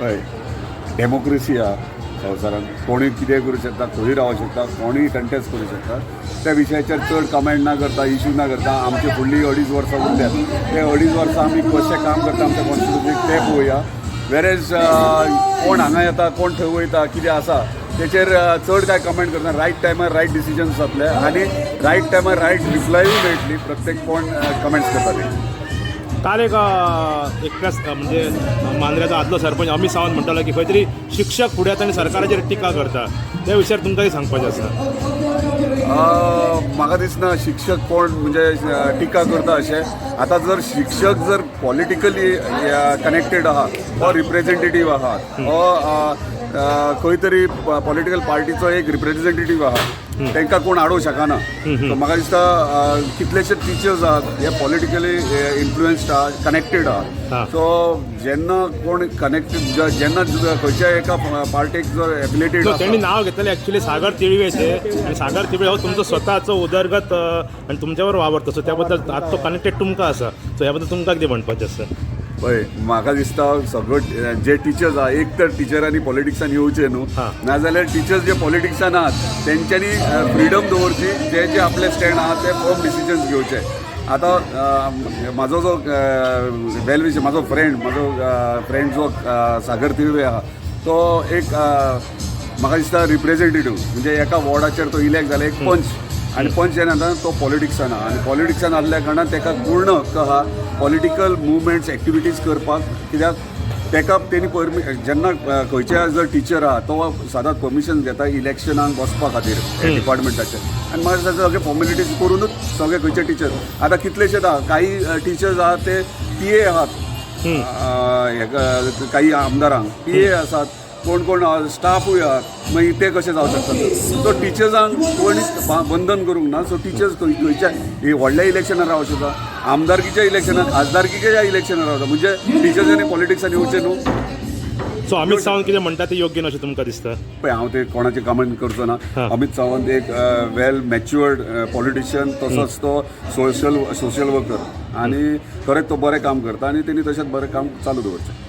हय डेमोक्रेसी हा संवसारांत कोणी कितें करूं शकता खंय रावूं शकता कोणूय कंटेस्ट करूं शकता त्या विशयाचेर चड कमेंट ना करता इश्यू ना करता आमची फुडलीं 2.5 वर्सां उरल्यात ते 2.5 वर्सां आमी कशें काम करता आमच्या कॉन्स्टिट्युन्सीक ते पळोवया वेरेज कोण हांगा येता कोण थंय वयता कितें आसा तेचेर चड कांय कमेंट करना रायट टायमार रायट डिसिजन्स जातले आनी रायट टायमार रायट रिप्लायूय मेळटली प्रत्येक कोण कमेंट्स करता ते काल एकट्याच म्हणजे मांद्र्याचो आदलो सरपंच अमित सावंत म्हणटालो की खंय तरी शिक्षक फुडें येता आनी सरकाराचेर टिका करता त्या विशयार तुमकां कितें सांगपाचें आसा म्हाका दिसना शिक्षक कोण म्हणजे टिका करता अशें आतां जर शिक्षक जर पॉलिटिकली कनेक्टेड आहात वा रिप्रेझेंटेटीव आहात वा खंय तरी पॉलिटिकल पार्टीचो एक रिप्रेझेंटेटीव आहात तांकां कोण आडोवंक शकना सो म्हाका दिसता कितलेशे टिचर्स आहात हे पॉलिटिकली इन्फ्लुएन्स्ड आहात कनेक्टेड आहात सो जेन्ना कोण कनेक्टेड जेन्ना खंयच्या एका पार्टीक जर एफिलेटेड त्यांनी नाव घेतलेलें एक्चुअली सागर तिळवेचे आणि सागर तिळवे हो तुमचो स्वताचो उदरगत आणि तुमच्यावर वावरता सो त्या बद्दल आतां तो कनेक्टेड तुमकां आसा सो ह्या बद्दल तुमकां कितें म्हणपाचें आसा पळय म्हाका दिसता सगळो जे टिचर्स आहा एक तर टिचरांनी पॉलिटिक्सान येवचे न्हू नाजाल्यार टिचर्स जे पॉलिटिक्सान आहात तेंच्यांनी फ्रिडम दवरची जे जे आपले स्टँड आहात ते फर्म डिसिजन्स घेवचे आतां म्हाजो जो वेल विश म्हाजो फ्रेंड जो सागर तिळवे आहा तो एक म्हाका दिसता रिप्रेझेंटेटीव म्हणजे एका वॉर्डाचेर तो इलेक्ट जाला एक पंच आनी पंच जेन्ना तो पॉलिटिक्सान आहा आनी पॉलिटिक्सान आसल्या कारणान ताका पूर्ण हक्क आहा पॉलिटिकल मुवमेंट्स एक्टिविटीज करपाक कित्याक ताका तेणी जेन्ना खंयच्या जर टिचर आहा तो सदांच परमिशन घेता इलेक्शनाक वचपा खातीर डिपार्टमेंटाचेर आनी म्हाका दिसता सगळे फॉर्मेलिटीज करूनच सगळे खंयचे टिचर आतां कितलेशेच आहा काही टिचर्स आहात ते PA आहात काही आमदारांक PA आसात कोण कोण स्टाफूय आहात मागीर ते कशें जावं शकता सो टिचर्सांक कोणी बंधन करूंक ना सो टिचर्स खंयच्या व्हडल्या इलेक्शनार रावं शकता आमदारकीच्या इलेक्शनार खासदारकीच्या इलेक्शनार रावता म्हणजे टिचर्सांनी पॉलिटिक्सान येवचें न्हू सो अमित सावंत कितें म्हणटा ते योग्य अशें तुमकां दिसता पळय हांव ते कोणाचे कमेंट करचो ना अमित सावंत एक वेल मॅच्युअर्ड पॉलिटिशियन तसोच तो सोशल वर्कर आनी खरेंच तो बरें काम करता आनी तेणी तशेंच बरें काम चालू दवरचें